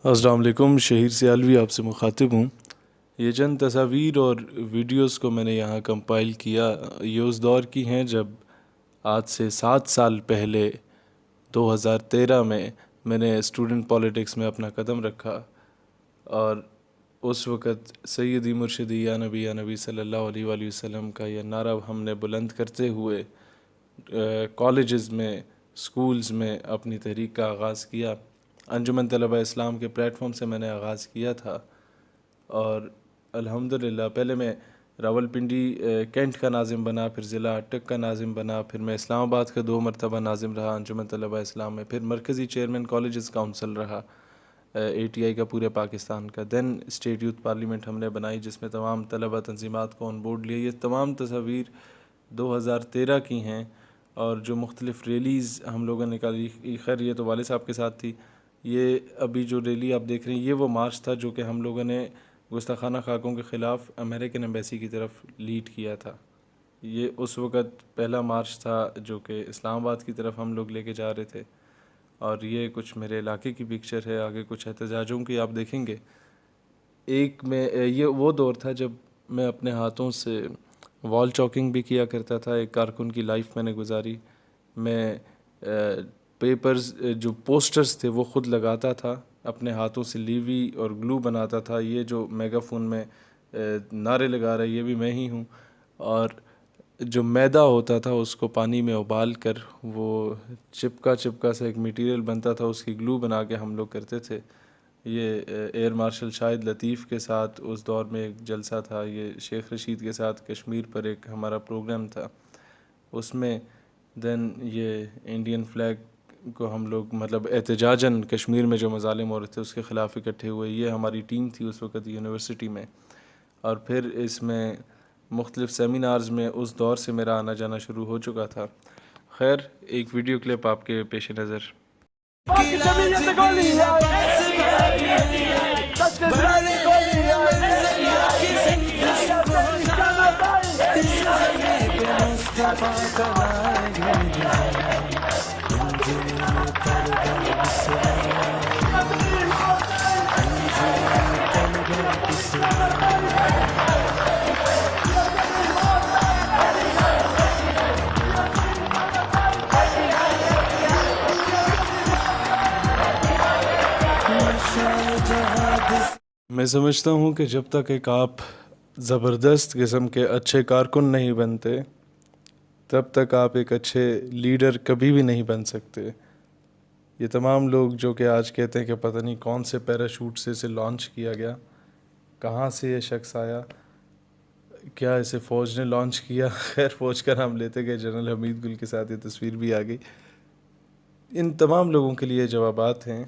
السلام علیکم، شہیر سیالوی آپ سے مخاطب ہوں۔ یہ چند تصاویر اور ویڈیوز کو میں نے یہاں کمپائل کیا، یہ اس دور کی ہیں جب آج سے 7 سال پہلے 2013 میں نے اسٹوڈنٹ پالیٹکس میں اپنا قدم رکھا، اور اس وقت سیدی مرشدی یا نبی صلی اللہ علیہ وآلہ وسلم کا یہ نعرہ ہم نے بلند کرتے ہوئے کالجز میں، سکولز میں اپنی تحریک کا آغاز کیا۔ انجمن طلبہ اسلام کے پلیٹ فارم سے میں نے آغاز کیا تھا، اور الحمدللہ پہلے میں راولپنڈی کینٹ کا ناظم بنا، پھر ضلع اٹک کا ناظم بنا، پھر میں اسلام آباد کا 2 مرتبہ ناظم رہا انجمن طلبہ اسلام میں، پھر مرکزی چیئرمین کالجز کاؤنسل رہا ATI کا پورے پاکستان کا، دین اسٹیٹ یوتھ پارلیمنٹ ہم نے بنائی جس میں تمام طلبہ تنظیمات کو آن بورڈ لیا۔ یہ تمام تصاویر 2013 کی ہیں، اور جو مختلف ریلیز ہم لوگوں نے نکالی، خیر یہ تو والد صاحب کے ساتھ تھی۔ یہ ابھی جو ریلی آپ دیکھ رہے ہیں، یہ وہ مارچ تھا جو کہ ہم لوگوں نے گستاخانہ خاکوں کے خلاف امریکن ایمبیسی کی طرف لیڈ کیا تھا۔ یہ اس وقت پہلا مارچ تھا جو کہ اسلام آباد کی طرف ہم لوگ لے کے جا رہے تھے، اور یہ کچھ میرے علاقے کی پکچر ہے، آگے کچھ احتجاجوں کی آپ دیکھیں گے۔ ایک میں یہ وہ دور تھا جب میں اپنے ہاتھوں سے وال چاکنگ بھی کیا کرتا تھا، ایک کارکن کی لائف میں نے گزاری۔ میں پیپرز جو پوسٹرز تھے وہ خود لگاتا تھا، اپنے ہاتھوں سے لیوی اور گلو بناتا تھا۔ یہ جو میگا فون میں نعرے لگا رہا ہے یہ بھی میں ہی ہوں، اور جو میدا ہوتا تھا اس کو پانی میں ابال کر وہ چپکا سا ایک میٹیریل بنتا تھا، اس کی گلو بنا کے ہم لوگ کرتے تھے۔ یہ ایئر مارشل شاہد لطیف کے ساتھ اس دور میں ایک جلسہ تھا، یہ شیخ رشید کے ساتھ کشمیر پر ایک ہمارا پروگرام تھا، اس میں دین یہ انڈین فلیگ کو ہم لوگ مطلب احتجاجاً کشمیر میں جو مظالم ہو رہے تھے اس کے خلاف اکٹھے ہوئے۔ یہ ہماری ٹیم تھی اس وقت یونیورسٹی میں، اور پھر اس میں مختلف سیمینارز میں اس دور سے میرا آنا جانا شروع ہو چکا تھا۔ خیر ایک ویڈیو کلپ آپ کے پیش نظر۔ میں سمجھتا ہوں کہ جب تک ایک آپ زبردست قسم کے اچھے کارکن نہیں بنتے تب تک آپ ایک اچھے لیڈر کبھی بھی نہیں بن سکتے۔ یہ تمام لوگ جو کہ آج کہتے ہیں کہ پتہ نہیں کون سے پیراشوٹ سے اسے لانچ کیا گیا، کہاں سے یہ شخص آیا، کیا اسے فوج نے لانچ کیا، خیر فوج کا نام لیتے گئے، جنرل حمید گل کے ساتھ یہ تصویر بھی آ گئی۔ ان تمام لوگوں کے لیے جوابات ہیں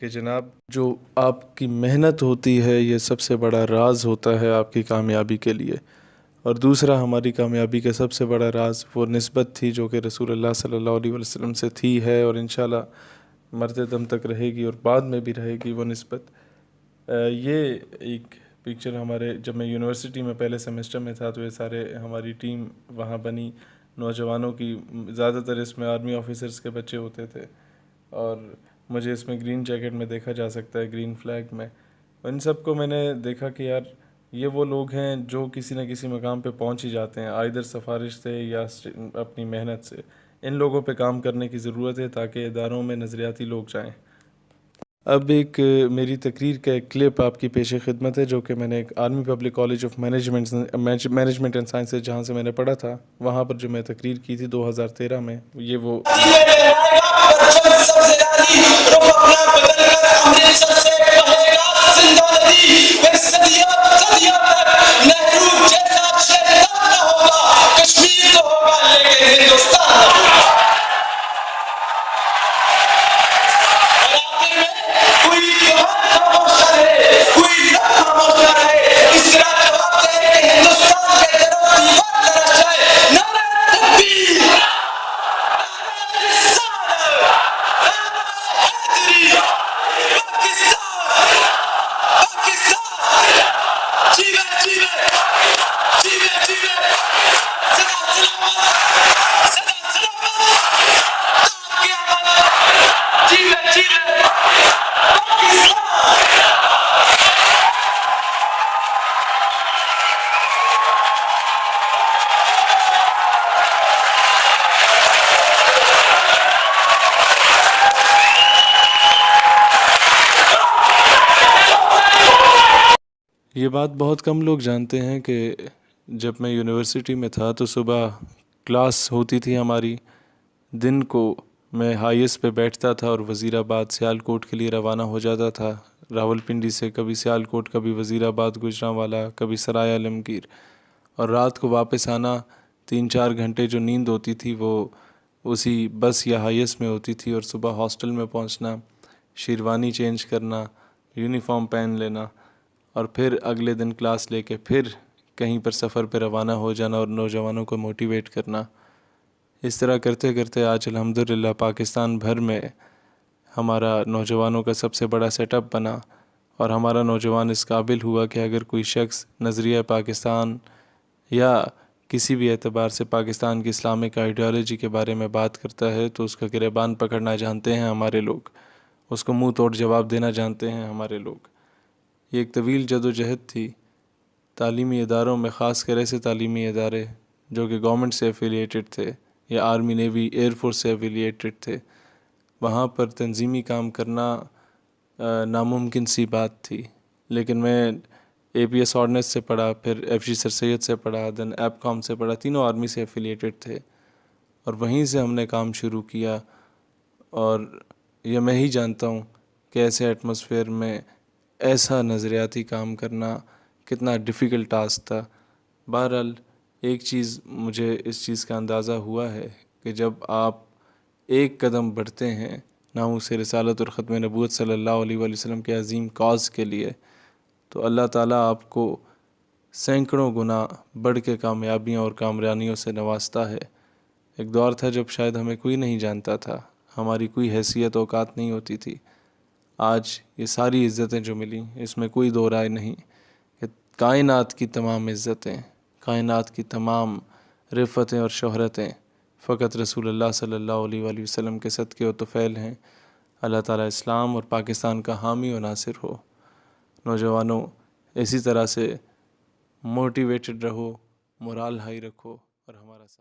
کہ جناب جو آپ کی محنت ہوتی ہے یہ سب سے بڑا راز ہوتا ہے آپ کی کامیابی کے لیے، اور دوسرا ہماری کامیابی کا سب سے بڑا راز وہ نسبت تھی جو کہ رسول اللہ صلی اللہ علیہ وسلم سے تھی، ہے، اور انشاءاللہ مرتے دم تک رہے گی اور بعد میں بھی رہے گی وہ نسبت۔ یہ ایک پکچر ہمارے جب میں یونیورسٹی میں پہلے سیمسٹر میں تھا تو یہ سارے ہماری ٹیم وہاں بنی نوجوانوں کی، زیادہ تر اس میں آرمی آفیسرز کے بچے ہوتے تھے، اور مجھے اس میں گرین جیکٹ میں دیکھا جا سکتا ہے، گرین فلیگ میں۔ ان سب کو میں نے دیکھا کہ یار یہ وہ لوگ ہیں جو کسی نہ کسی مقام پہ پہنچ ہی جاتے ہیں، آئدر سفارش سے یا اپنی محنت سے۔ ان لوگوں پہ کام کرنے کی ضرورت ہے تاکہ اداروں میں نظریاتی لوگ جائیں۔ اب ایک میری تقریر کا ایک کلپ آپ کی پیش خدمت ہے جو کہ میں نے ایک army public college of management and sciences جہاں سے میں نے پڑھا تھا وہاں پر جو میں تقریر کی تھی 2013 میں، یہ وہ Yeah. یہ بات بہت کم لوگ جانتے ہیں کہ جب میں یونیورسٹی میں تھا تو صبح کلاس ہوتی تھی ہماری، دن کو میں ہائیس پہ بیٹھتا تھا اور وزیر آباد سیالکوٹ کے لیے روانہ ہو جاتا تھا، راولپنڈی سے کبھی سیالکوٹ، کبھی وزیر آباد گوجرانوالا، کبھی سرائے عالمگیر، اور رات کو واپس آنا 3-4 گھنٹے جو نیند ہوتی تھی وہ اسی بس یا ہائیس میں ہوتی تھی، اور صبح ہاسٹل میں پہنچنا، شیروانی چینج کرنا، یونیفارم پہن لینا، اور پھر اگلے دن کلاس لے کے پھر کہیں پر سفر پہ روانہ ہو جانا اور نوجوانوں کو موٹیویٹ کرنا۔ اس طرح کرتے کرتے آج الحمدللہ پاکستان بھر میں ہمارا نوجوانوں کا سب سے بڑا سیٹ اپ بنا، اور ہمارا نوجوان اس قابل ہوا کہ اگر کوئی شخص نظریہ پاکستان یا کسی بھی اعتبار سے پاکستان کی اسلامک آئیڈیالوجی کے بارے میں بات کرتا ہے تو اس کا گریبان پکڑنا جانتے ہیں ہمارے لوگ، اس کو منہ توڑ جواب دینا جانتے ہیں ہمارے لوگ۔ یہ ایک طویل جد و جہد تھی۔ تعلیمی اداروں میں، خاص کر ایسے تعلیمی ادارے جو کہ گورنمنٹ سے ایفیلیٹڈ تھے یا آرمی، نیوی، ایئر فورس سے ایفیلیٹڈ تھے، وہاں پر تنظیمی کام کرنا ناممکن سی بات تھی، لیکن میں اے پی ایس آرڈننس سے پڑھا، پھر ایف جی سر سید سے پڑھا، دین ایپ کام سے پڑھا، تینوں آرمی سے ایفیلیٹڈ تھے، اور وہیں سے ہم نے کام شروع کیا، اور یہ میں ہی جانتا ہوں کہ ایسے ایٹماسفیئر میں ایسا نظریاتی کام کرنا کتنا ڈیفیکلٹ ٹاسک تھا۔ بہرحال ایک چیز مجھے اس چیز کا اندازہ ہوا ہے کہ جب آپ ایک قدم بڑھتے ہیں ناموس رسالت اور ختم نبوت صلی اللہ علیہ وآلہ وسلم کے عظیم کاز کے لیے، تو اللہ تعالیٰ آپ کو سینکڑوں گنا بڑھ کے کامیابیوں اور کامرانیوں سے نوازتا ہے۔ ایک دور تھا جب شاید ہمیں کوئی نہیں جانتا تھا، ہماری کوئی حیثیت اوقات نہیں ہوتی تھی۔ آج یہ ساری عزتیں جو ملیں، اس میں کوئی دو رائے نہیں کہ کائنات کی تمام عزتیں، کائنات کی تمام رفتیں اور شہرتیں فقط رسول اللہ صلی اللہ علیہ وآلہ وسلم کے صدقے و طفیل ہیں۔ اللہ تعالیٰ اسلام اور پاکستان کا حامی و ناصر ہو۔ نوجوانوں، اسی طرح سے موٹیویٹڈ رہو، مورال ہائی رکھو اور ہمارا ساتھ